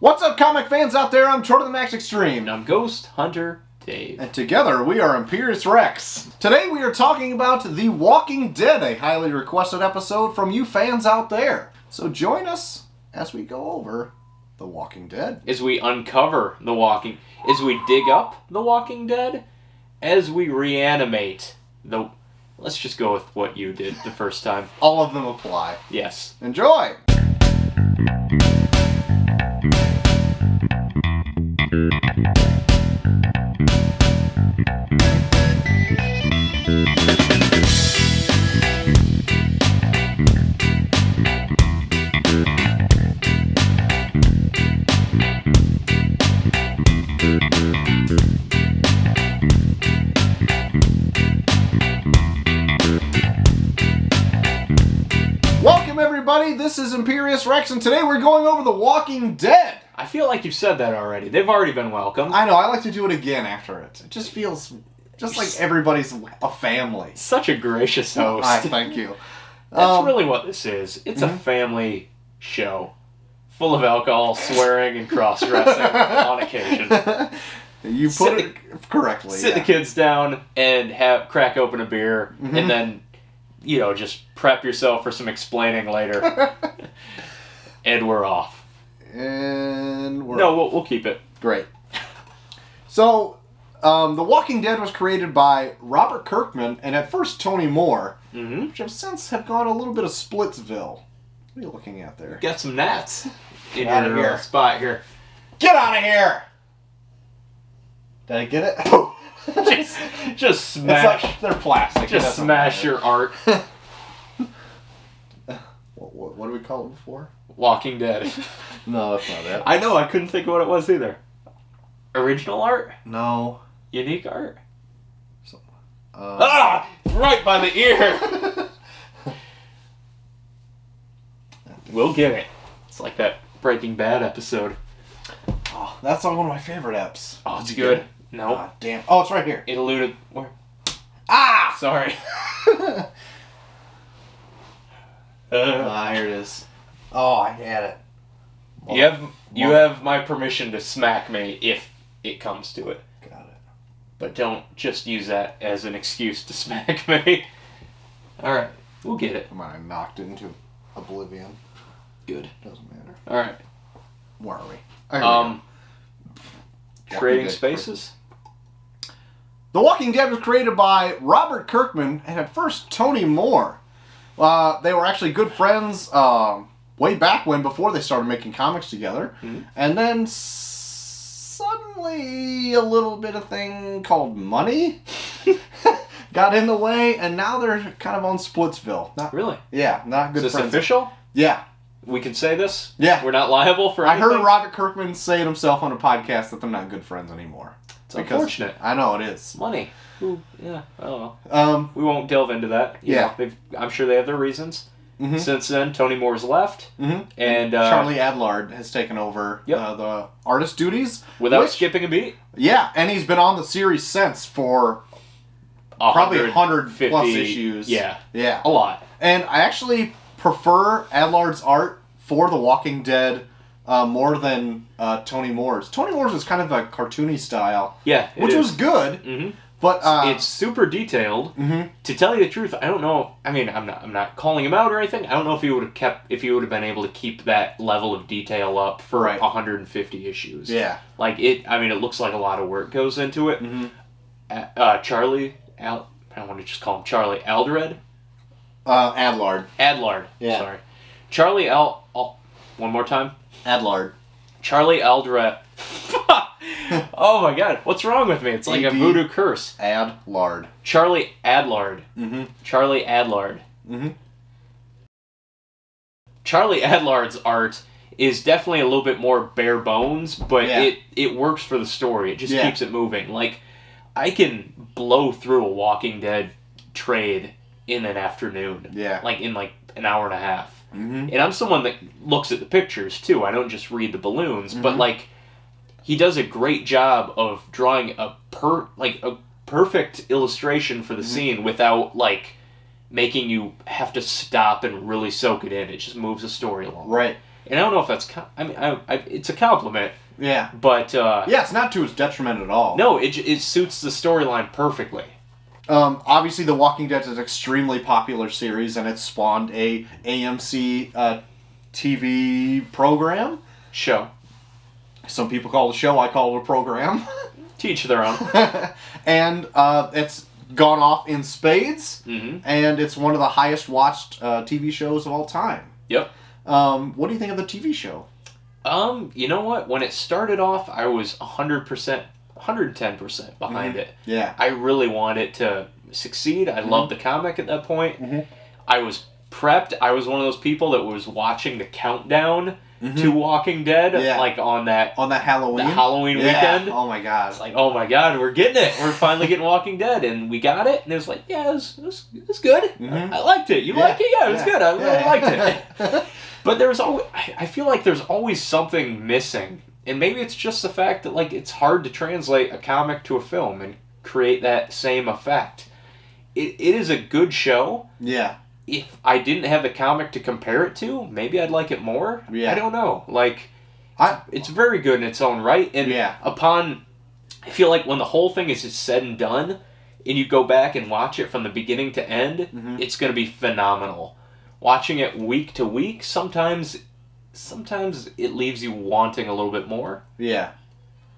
What's up, comic fans out there? I'm Troy to the Max Extreme. And I'm Ghost Hunter Dave. And together we are IMPERIUS REX. Today we are talking about The Walking Dead, a highly requested episode from you fans out there. So join us as we go over The Walking Dead. As we uncover as we dig up The Walking Dead, as we reanimate let's just go with what you did the first time. All of them apply. Yes. Enjoy! Welcome everybody, this is IMPERIUS REX, and today we're going over The Walking Dead. I feel like you've said that already. They've already been welcomed. I know, I like to do it again after it. It just feels just like everybody's a family. Such a gracious host. Thank you. That's really what this is. It's a family show. Full of alcohol, swearing, and cross-dressing on occasion. You put it correctly. Sit the kids down and crack open a beer, and then, just prep yourself for some explaining later. And we're off. And we're we'll keep it. Great. So, The Walking Dead was created by Robert Kirkman and at first Tony Moore, which have since gone a little bit of Splitsville. What are you looking at there? Got some gnats in Get outta your here. spot here. Get out of here! Did I get it? Just smash. It's like they're plastic. Just smash your art. What do we call it before? Walking Dead. No, that's not it. I know, I couldn't think of what it was either. Original art? No. Unique art? So, right by the ear! We'll get it. It's like that Breaking Bad episode. Oh, that's one of my favorite eps. Oh, it's good. No. Ah, damn. Oh, it's right here. It eluded. Where? Ah! Sorry. Here it is. Oh, I had it. You have my permission to smack me if it comes to it. Got it. But don't just use that as an excuse to smack me. Alright, we'll get it. I knocked it into oblivion. Good. Doesn't matter. Alright. Where are we? Trading spaces? The Walking Dead was created by Robert Kirkman and at first Tony Moore. They were actually good friends way back when, before they started making comics together. And then suddenly a little bit of thing called money got in the way, and now they're kind of on Splitsville. Not Really? Yeah, not good Is this friends. official? Yeah. We can say this? Yeah. We're not liable for I anything? heard Robert Kirkman say it himself on a podcast that they're not good friends anymore. It's unfortunate. I know it is. Money. Ooh, yeah, I don't know. We won't delve into that. I'm sure they have their reasons. Since then, Tony Moore's left. And Charlie Adlard has taken over the artist duties. Without skipping a beat? Yeah, and he's been on the series since for probably 100 plus issues. Yeah. Yeah. A lot. And I actually prefer Adlard's art for The Walking Dead more than Tony Moore's. Tony Moore's was kind of a cartoony style. Yeah, which was good. But it's super detailed. To tell you the truth, I don't know. I mean, I'm not calling him out or anything. I don't know if he would have been able to keep that level of detail up for 150 issues. Yeah. Like it looks like a lot of work goes into it. Charlie I want to just call him Charlie Aldred. Adlard. Adlard. Yeah. Sorry. Charlie one more time. Adlard. Charlie Aldred. Oh my god, what's wrong with me? It's like a voodoo curse. Adlard. Charlie Adlard. Charlie Adlard. Charlie Adlard's art is definitely a little bit more bare bones, but it works for the story. It just keeps it moving. Like, I can blow through a Walking Dead trade in an afternoon. Yeah. Like, in like an hour and a half. And I'm someone that looks at the pictures, too. I don't just read the balloons, but like, he does a great job of drawing a perfect illustration for the scene without, like, making you have to stop and really soak it in. It just moves the story along. Right. And I don't know if that's... it's a compliment. Yeah. But... yeah, it's not to its detriment at all. No, it suits the storyline perfectly. Obviously, The Walking Dead is an extremely popular series, and it spawned a AMC TV program. Show. Some people call it a show, I call it a program. Teach their own. And it's gone off in spades, and it's one of the highest watched TV shows of all time. Yep. What do you think of the TV show? You know what? When it started off, I was 100%, 110% behind it. Yeah. I really wanted it to succeed. I loved the comic at that point. I was prepped. I was one of those people that was watching the countdown to Walking Dead, like on that Halloween weekend. Oh my god! It's like, oh my god, we're getting it. We're finally getting Walking Dead, and we got it. And it was like, yeah, it was good. I liked it. You like it? Yeah, it was good. I really liked it. But there's always, I feel like there's always something missing, and maybe it's just the fact that like it's hard to translate a comic to a film and create that same effect. It is a good show. Yeah. If I didn't have the comic to compare it to, maybe I'd like it more. Yeah. I don't know. Like, it's very good in its own right. And I feel like when the whole thing is said and done, and you go back and watch it from the beginning to end, it's going to be phenomenal. Watching it week to week, sometimes it leaves you wanting a little bit more. Yeah.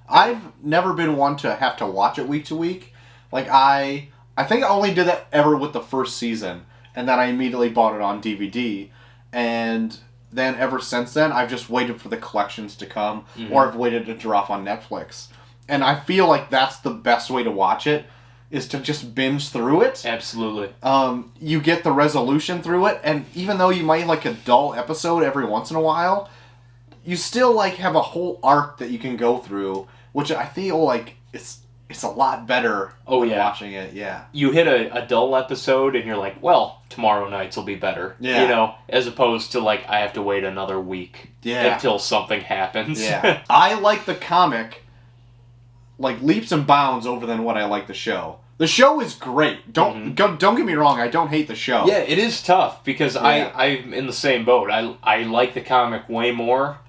I've never been one to have to watch it week to week. Like, I think I only did that ever with the first season. And then I immediately bought it on DVD. And then ever since then, I've just waited for the collections to come. Or I've waited to drop on Netflix. And I feel like that's the best way to watch it, is to just binge through it. Absolutely. You get the resolution through it. And even though you might like a dull episode every once in a while, you still like have a whole arc that you can go through. Which I feel like it's a lot better watching it, You hit a dull episode and you're like, well, tomorrow nights will be better. Yeah. You know, as opposed to like, I have to wait another week until something happens. Yeah. I like the comic like leaps and bounds over than what I like the show. The show is great. Don't get me wrong, I don't hate the show. Yeah, it is tough because I'm in the same boat. I like the comic way more,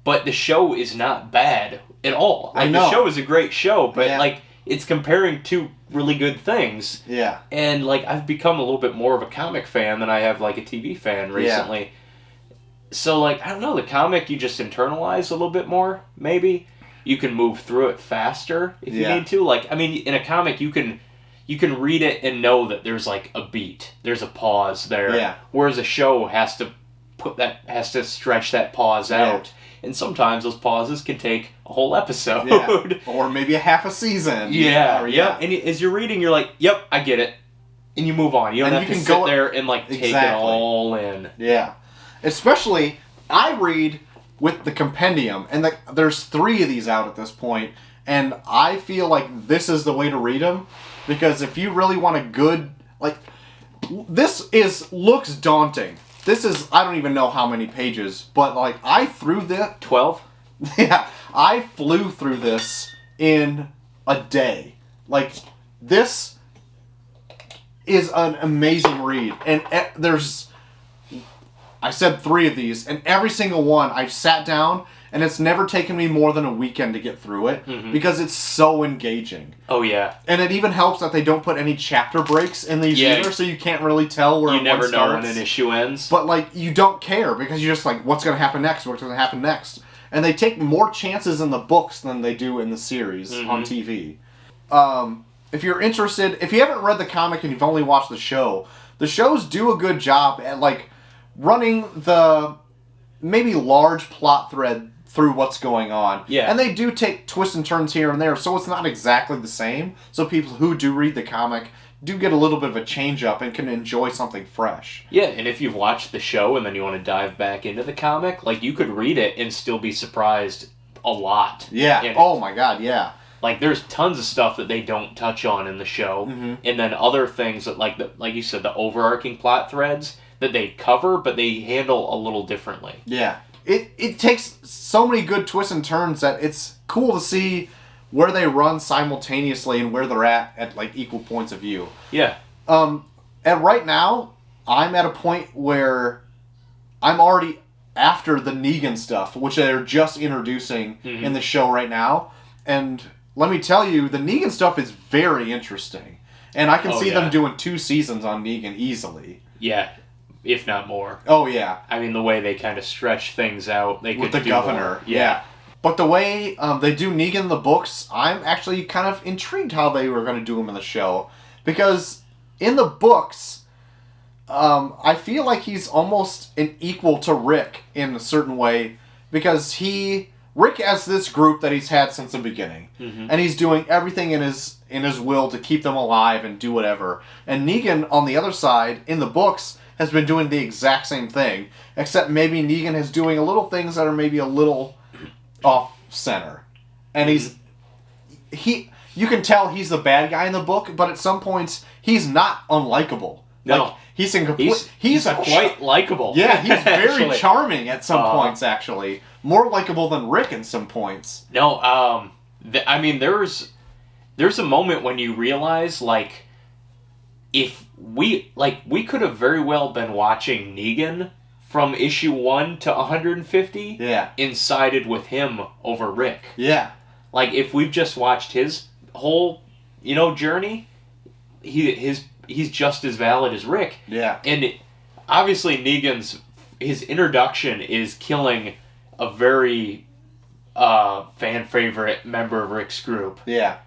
but the show is not bad at all. Like, the show is a great show, but like it's comparing two really good things. Yeah. And like I've become a little bit more of a comic fan than I have like a TV fan recently. Yeah. So like I don't know, the comic you just internalize a little bit more, maybe. You can move through it faster if you need to. Like I mean in a comic you can read it and know that there's like a beat. There's a pause there. Yeah. Whereas a show has to stretch that pause out. Yeah. And sometimes those pauses can take a whole episode. Yeah. Or maybe a half a season. Yeah. And as you're reading, you're like, yep, I get it. And you move on. You don't have to sit there and like take it all in. Yeah. Especially, I read with the compendium. And there's 3 of these out at this point. And I feel like this is the way to read them. Because if you really want a good... like, looks daunting. This is, I don't even know how many pages, but like I threw this 12. Yeah, I flew through this in a day. Like this is an amazing read, and I said 3 of these, and every single one I sat down, and it's never taken me more than a weekend to get through it because it's so engaging. Oh yeah, and it even helps that they don't put any chapter breaks in these either, so you can't really tell where you never starts. know when an issue ends. But like you don't care because you're just like, what's going to happen next? What's going to happen next? And they take more chances in the books than they do in the series on TV. If you're interested, if you haven't read the comic and you've only watched the shows do a good job at like running the maybe large plot thread through what's going on. Yeah. And they do take twists and turns here and there, so it's not exactly the same. So people who do read the comic do get a little bit of a change up and can enjoy something fresh. Yeah, and if you've watched the show and then you want to dive back into the comic, like you could read it and still be surprised a lot. Yeah. Oh my god, yeah. Like there's tons of stuff that they don't touch on in the show, and then other things that like you said, the overarching plot threads that they cover, but they handle a little differently. Yeah. It takes so many good twists and turns that it's cool to see where they run simultaneously and where they're at like equal points of view. Yeah. And right now, I'm at a point where I'm already after the Negan stuff, which they're just introducing in the show right now. And let me tell you, the Negan stuff is very interesting. And I can see them doing 2 seasons on Negan easily. Yeah, if not more. Oh, yeah. I mean, the way they kind of stretch things out. They with could the do governor. More. Yeah. But the way they do Negan in the books, I'm actually kind of intrigued how they were going to do him in the show. Because in the books, I feel like he's almost an equal to Rick in a certain way. Because Rick has this group that he's had since the beginning. And he's doing everything in his will to keep them alive and do whatever. And Negan, on the other side, in the books, has been doing the exact same thing. Except maybe Negan is doing a little things that are maybe a little off center. And you can tell he's the bad guy in the book, but at some points he's not unlikable. No. Like, he's quite likable. Yeah, he's very charming at some points, actually. More likable than Rick in some points. No, I mean, there's a moment when you realize, like, if we could have very well been watching Negan from issue 1 to 150, and sided with him over Rick. Yeah. Like, if we've just watched his whole, journey, he's just as valid as Rick. Yeah. And obviously his introduction is killing a very fan favorite member of Rick's group. Yeah.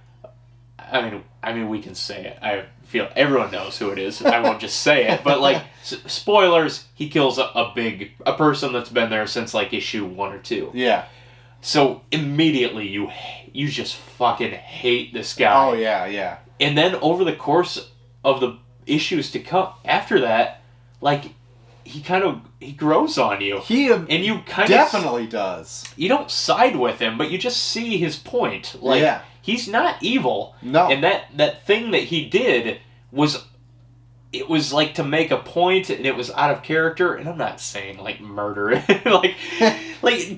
I mean, we can say it. I feel everyone knows who it is. I won't just say it, but like, spoilers, he kills a person that's been there since like issue 1 or 2. Yeah. So immediately you just fucking hate this guy. Oh yeah, yeah. And then over the course of the issues to come after that, like, he grows on you. And you kind of definitely does. You don't side with him, but you just see his point. Like, he's not evil. No. And that thing that he did was like to make a point, and it was out of character. And I'm not saying like murder, like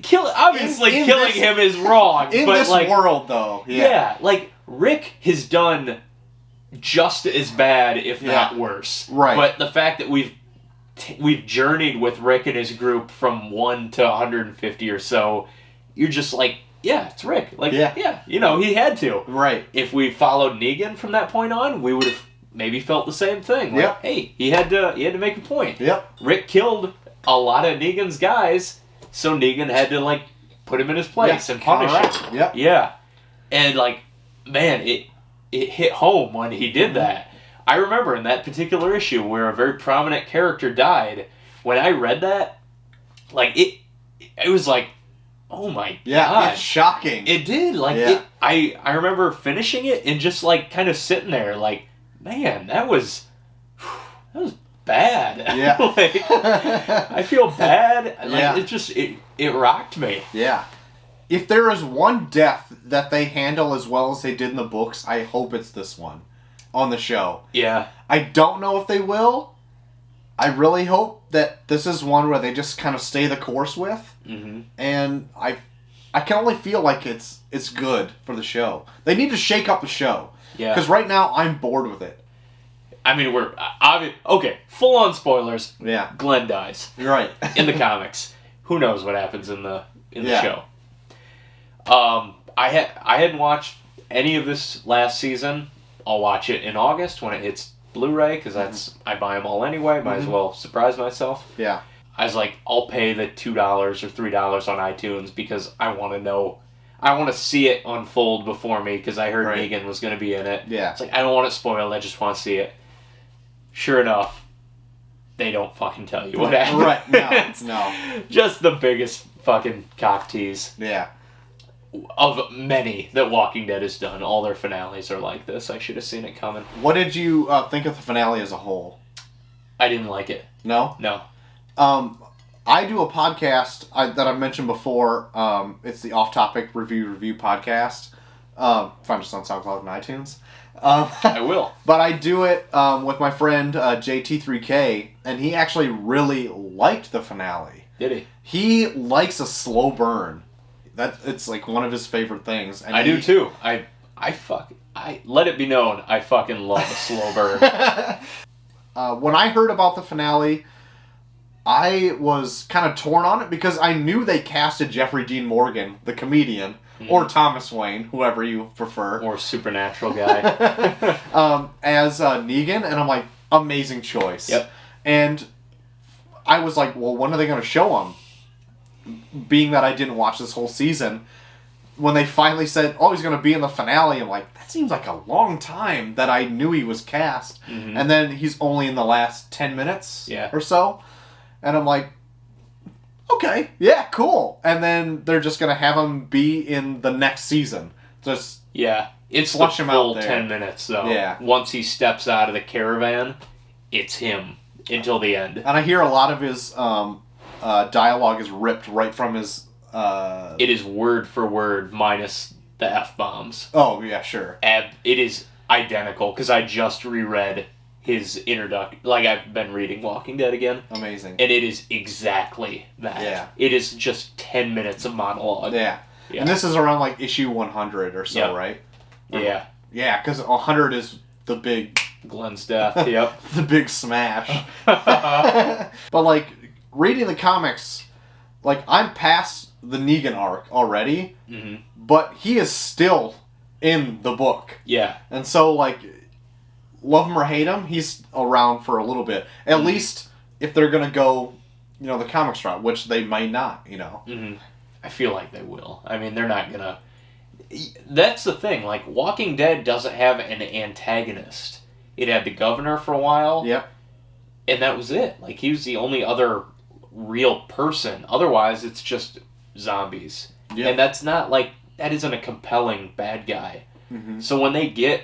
killing him is wrong. In but this like, world, though, yeah, like Rick has done just as bad, if not worse. Right. But the fact that we've journeyed with Rick and his group from 1 to 150 or so, you're just like, yeah, it's Rick. Like, yeah, he had to. Right. If we followed Negan from that point on, we would have maybe felt the same thing. Like, hey, he had to make a point. Yep. Rick killed a lot of Negan's guys, so Negan had to, like, put him in his place and punish him. Yep. Yeah. And, like, man, it hit home when he did that. I remember in that particular issue where a very prominent character died, when I read that, like, it was like, oh my god. Yeah, it's shocking. It did. Like, I remember finishing it and just, like, kind of sitting there, like, man, that was bad. Yeah. Like, I feel bad. Like, it rocked me. Yeah. If there is one death that they handle as well as they did in the books, I hope it's this one on the show. Yeah. I don't know if they will. I really hope that this is one where they just kind of stay the course with. Mm-hmm. And I can only feel like it's good for the show. They need to shake up the show. Yeah. Because right now, I'm bored with it. I mean, we're okay. Full on spoilers. Yeah. Glenn dies. You're right. In the comics. Who knows what happens in the show? I hadn't watched any of this last season. I'll watch it in August when it hits Blu-ray, because I buy them all anyway. Might as well surprise myself. Yeah. I was like, I'll pay the $2 or $3 on iTunes because I want to know. I want to see it unfold before me because I heard Negan was going to be in it. Yeah. It's like, I don't want it spoiled. I just want to see it. Sure enough, they don't fucking tell you what happened. Right. No. Just the biggest fucking cock tease. Yeah. Of many that Walking Dead has done. All their finales are like this. I should have seen it coming. What did you think of the finale as a whole? I didn't like it. No? No. I do a podcast that I've mentioned before. It's the Off Topic Review podcast. Find us on SoundCloud and iTunes. I will. But I do it with my friend JT3K, and he actually really liked the finale. Did he? He likes a slow burn. It's like one of his favorite things. And I do too. I let it be known, I fucking love a slow burn. When I heard about the finale, I was kind of torn on it because I knew they casted Jeffrey Dean Morgan, the comedian, or Thomas Wayne, whoever you prefer. Or Supernatural guy. As Negan, and I'm like, amazing choice. Yep. And I was like, well, when are they going to show him? Being that I didn't watch this whole season, when they finally said, oh, he's going to be in the finale, I'm like, that seems like a long time that I knew he was cast. Mm-hmm. And then he's only in the last 10 minutes or so. And I'm like, okay, yeah, cool. And then they're just going to have him be in the next season. Just it's flush the him full out there. 10 minutes, though. Yeah. Once he steps out of the caravan, it's him until the end. And I hear a lot of his dialogue is ripped right from his... It is word for word minus the F-bombs. Oh, yeah, sure. It is identical, because I just reread his introduction. Like, I've been reading Walking Dead again. Amazing. And it is exactly that. Yeah. It is just 10 minutes of monologue. Yeah. And this is around, like, issue 100 or so, right? Yeah. Yeah, because 100 is the big... Glenn's death, yep. the big smash. But, like, reading the comics, like, I'm past the Negan arc already, but he is still in the book. Yeah. And so, like... Love him or hate him, he's around for a little bit. At least if they're going to go, the comics route, which they might not, I feel like they will. I mean, they're not going to... That's the thing. Like, Walking Dead doesn't have an antagonist. It had the governor for a while. Yep. And that was it. Like, he was the only other real person. Otherwise, it's just zombies. Yep. And that's not, like... That isn't a compelling bad guy. Mm-hmm. So when they get...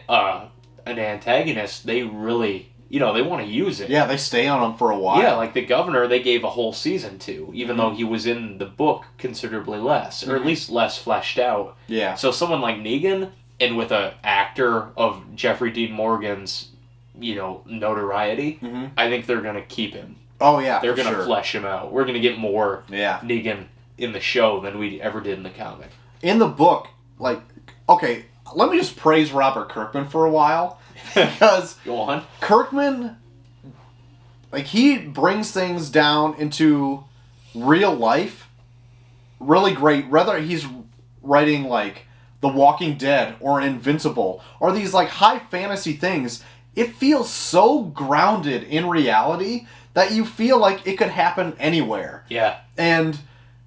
an antagonist, they really, they want to use it. Yeah, they stay on him for a while. Yeah, like the governor, they gave a whole season to, even though he was in the book considerably less, or at least less fleshed out. Yeah. So someone like Negan, and with an actor of Jeffrey Dean Morgan's, notoriety, I think they're going to keep him. Oh, yeah, they're going to flesh him out. We're going to get more Negan in the show than we ever did in the comic. In the book, like, okay... Let me just praise Robert Kirkman for a while, because Go on. Kirkman, like, he brings things down into real life really great. Whether he's writing, like, The Walking Dead or Invincible or these, like, high fantasy things, it feels so grounded in reality that you feel like it could happen anywhere. Yeah. And,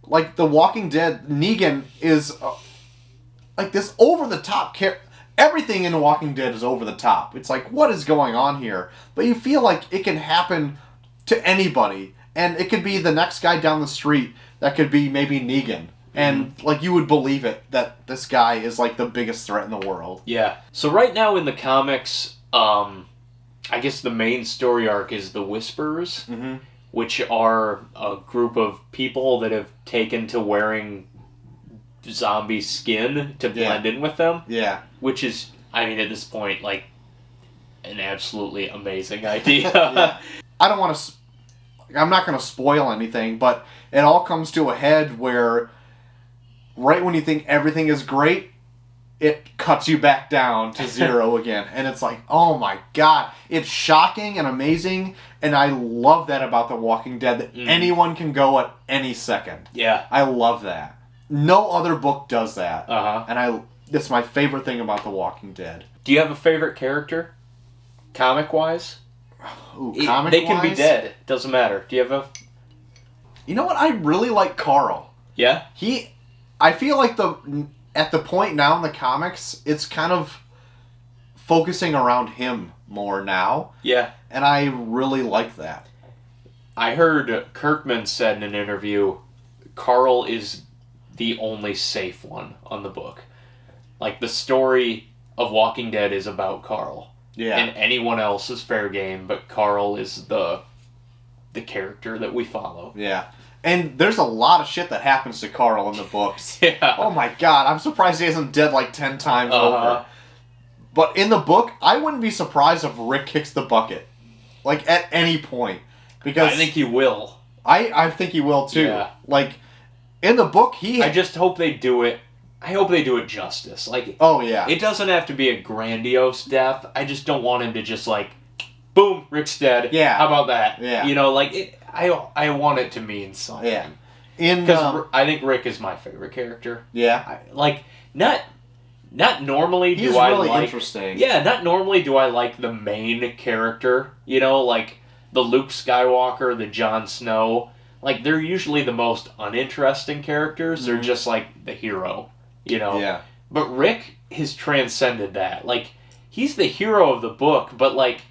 like, The Walking Dead, Negan is... like this over-the-top everything in The Walking Dead is over the top. It's like, what is going on here? But you feel like it can happen to anybody. And it could be the next guy down the street. That could be maybe Negan. And, like, you would believe it that this guy is, like, the biggest threat in the world. Yeah. So right now in the comics, I guess the main story arc is the Whisperers, which are a group of people that have taken to wearing... zombie skin to blend in with them. Yeah. Which is, I mean, at this point, like, an absolutely amazing idea. Yeah. I don't want to... I'm not going to spoil anything, but it all comes to a head where right when you think everything is great, it cuts you back down to zero again. And it's like, oh my god. It's shocking and amazing, and I love that about The Walking Dead, that anyone can go at any second. Yeah. I love that. No other book does that. And that's my favorite thing about The Walking Dead. Do you have a favorite character? Comic-wise? Ooh, comic-wise? They can be dead. Doesn't matter. Do you have a... You know what? I really like Carl. Yeah? I feel like at the point now in the comics, it's kind of focusing around him more now. Yeah. And I really like that. I heard Kirkman said in an interview, Carl is... the only safe one on the book. Like, the story of Walking Dead is about Carl. Yeah. And anyone else is fair game, but Carl is the character that we follow. Yeah. And there's a lot of shit that happens to Carl in the books. Yeah. Oh my god, I'm surprised he isn't dead like 10 times over. But in the book, I wouldn't be surprised if Rick kicks the bucket. Like, at any point. Because I think he will. I think he will, too. Yeah. Like... in the book, I just hope they do it... I hope they do it justice. Like, oh, yeah. It doesn't have to be a grandiose death. I just don't want him to just, like... boom, Rick's dead. Yeah. How about that? Yeah. I want it to mean something. Yeah. Because I think Rick is my favorite character. Yeah. Not normally He's do I really like... interesting. Yeah, not normally do I like the main character. You know, like the Luke Skywalker, the Jon Snow. Like, they're usually the most uninteresting characters. Mm-hmm. They're just, like, the hero. You know? Yeah. But Rick has transcended that. Like, he's the hero of the book, but, like...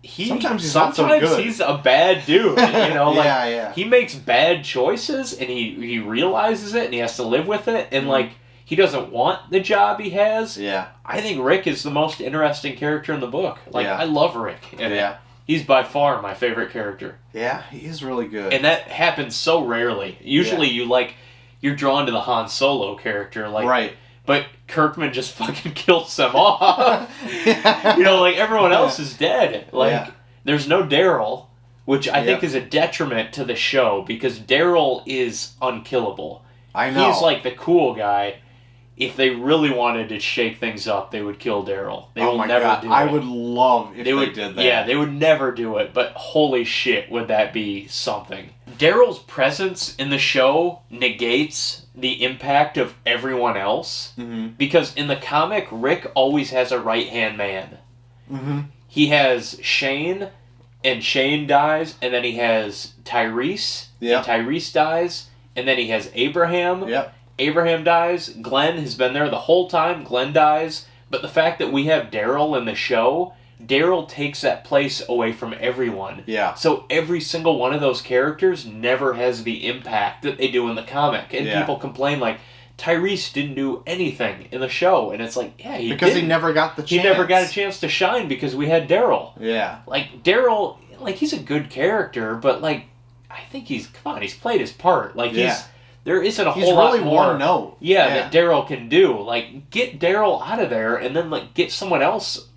Sometimes he's not so good. He's a bad dude, you know? Like, yeah. He makes bad choices, and he realizes it, and he has to live with it, and, like, he doesn't want the job he has. Yeah. I think Rick is the most interesting character in the book. Like, I love Rick. And he's by far my favorite character. Yeah, he is really good. And that happens so rarely. Usually you're drawn to the Han Solo character. Like, right. But Kirkman just fucking kills them off. You know, like, everyone else is dead. Like, there's no Daryl, which I think is a detriment to the show, because Daryl is unkillable. I know. He's, like, the cool guy. If they really wanted to shake things up, they would kill Daryl. They will never do it. I would love if they did that. Yeah, they would never do it, but holy shit, would that be something. Daryl's presence in the show negates the impact of everyone else, because in the comic, Rick always has a right-hand man. Mm-hmm. He has Shane, and Shane dies, and then he has Tyrese, and Tyrese dies, and then he has Abraham. Yep. Abraham dies. Glenn has been there the whole time. Glenn dies. But the fact that we have Daryl in the show, Daryl takes that place away from everyone. Yeah. So every single one of those characters never has the impact that they do in the comic. And people complain, like, Tyrese didn't do anything in the show. And it's like, yeah, he Because he never got the chance. He never got a chance to shine because we had Daryl. Yeah. Like, Daryl, like, he's a good character, but, like, I think he's played his part. Like, there isn't a whole lot more. He's really one note. Yeah, that Daryl can do. Like, get Daryl out of there and then, like, get someone else,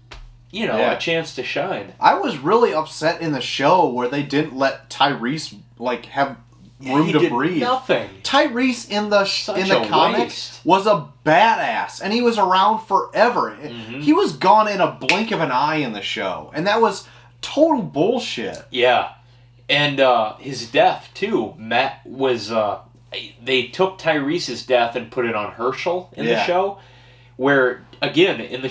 you know, a chance to shine. I was really upset in the show where they didn't let Tyrese, like, have room to breathe. Nothing. Tyrese in the comics was a badass, and he was around forever. Mm-hmm. He was gone in a blink of an eye in the show, and that was total bullshit. Yeah. And his death, too. Matt was... they took Tyrese's death and put it on Herschel in the show, where, again, in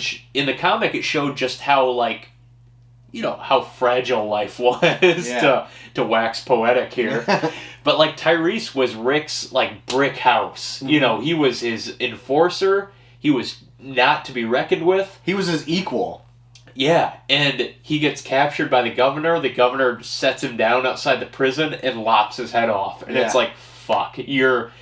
the comic it showed just how, like, you know, how fragile life was, to wax poetic here. But, like, Tyrese was Rick's, like, brick house. Mm-hmm. You know, he was his enforcer. He was not to be reckoned with. He was his equal. Yeah, and he gets captured by the governor. The governor sets him down outside the prison and lops his head off. And it's like, fuck, your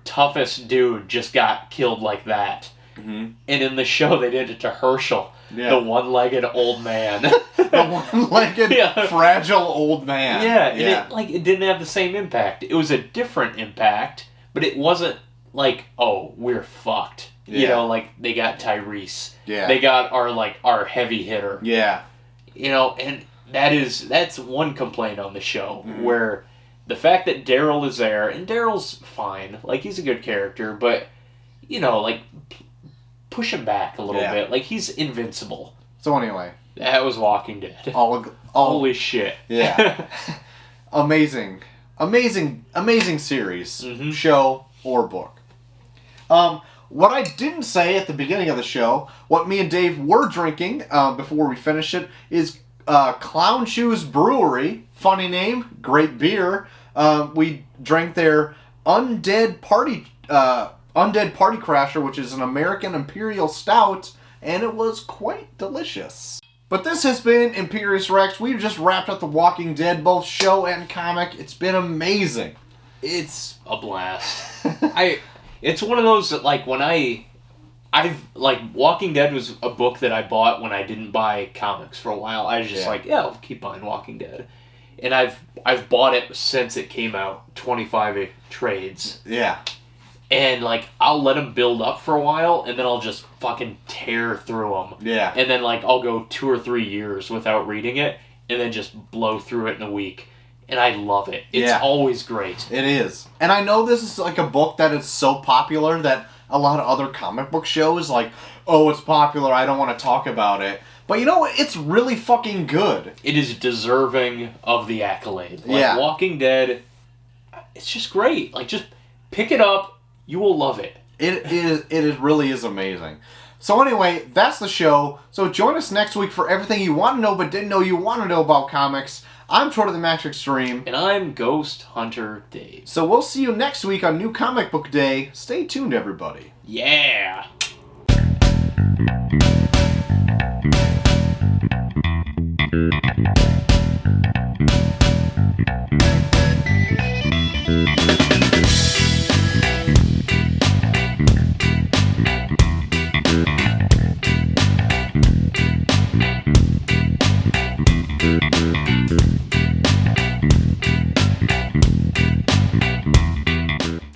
toughest dude just got killed like that. Mm-hmm. And in the show, they did it to Herschel, the one-legged old man. The one-legged, fragile old man. Yeah, and it didn't have the same impact. It was a different impact, but it wasn't like, oh, we're fucked. Yeah. You know, like, they got Tyrese. Yeah. They got our heavy hitter. Yeah. You know, and that's one complaint on the show, where the fact that Daryl is there, and Daryl's fine, like, he's a good character, but, you know, like, push him back a little bit. Like, he's invincible. So anyway. That was Walking Dead. Holy shit. Yeah. Amazing series. Mm-hmm. Show or book. What I didn't say at the beginning of the show, what me and Dave were drinking before we finish it, is Clown Shoes Brewery. Funny name, great beer. We drank their Undead Party Crasher, which is an American Imperial Stout, and it was quite delicious. But this has been Imperius Rex. We've just wrapped up The Walking Dead, both show and comic. It's been amazing. It's a blast. It's one of those that, like, when Walking Dead was a book that I bought when I didn't buy comics for a while. I was just like, I'll keep buying Walking Dead. And I've bought it since it came out, 25 trades. Yeah. And, like, I'll let them build up for a while, and then I'll just fucking tear through them. Yeah. And then, like, I'll go 2 or 3 years without reading it, and then just blow through it in a week. And I love it. It's always great. It is. And I know this is, like, a book that is so popular that a lot of other comic book shows, like, oh, it's popular, I don't want to talk about it. But you know what? It's really fucking good. It is deserving of the accolade. Like, yeah. Walking Dead, it's just great. Like, just pick it up. You will love it. It really is amazing. So anyway, that's the show. So join us next week for everything you want to know but didn't know you want to know about comics. I'm Troy to the Max Extreme. And I'm Ghost Hunter Dave. So we'll see you next week on New Comic Book Day. Stay tuned, everybody. Yeah.